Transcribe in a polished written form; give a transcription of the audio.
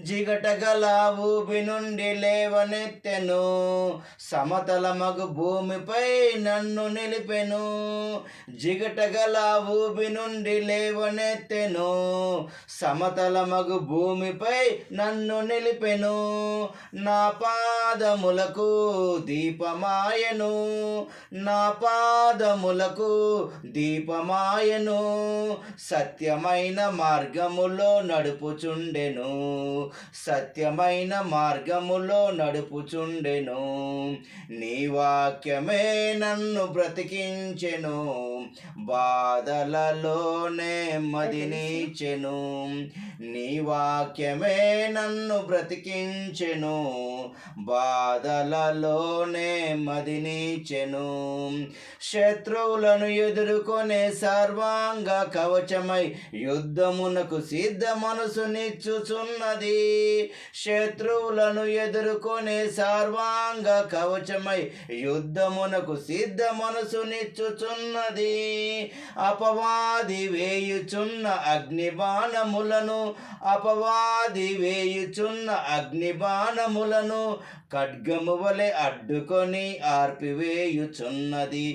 జిగటగల ఊబి నుండి లేవనెత్తెను, సమతల మగు భూమిపై నన్ను నిలిపెను. జిగటగల ఊబి నుండి లేవనెత్తెను, సమతల మగు భూమిపై నన్ను నిలిపెను. నా పాదములకు దీపమాయను, నా పాదములకు దీపమాయను. సత్యమైన మార్గములో నడుపుచుండెను, సత్యమైన మార్గములో నడుపుచుండెను. నీ వాక్యమే నన్ను బ్రతికించెను, బాధలలోనే మదినిచెను. నీ వాక్యమే నన్ను బ్రతికించెను, బాధలలోనే మదినిచెను. శత్రువులను ఎదుర్కొనే సర్వాంగ కవచమై యుద్ధమునకు సిద్ధ మనసునిచ్చుచున్నది. శత్రువులను ఎదుర్కొనే సర్వాంగ కవచమై యుద్ధమునకు సిద్ధ మనసునిచ్చుచున్నది. అపవాది వేయుచున్న అగ్నిబాణములను, అపవాది వేయుచున్న అగ్నిబాణములను ఖడ్గము వలె అడ్డుకొని ఆర్పివేయుచున్నది.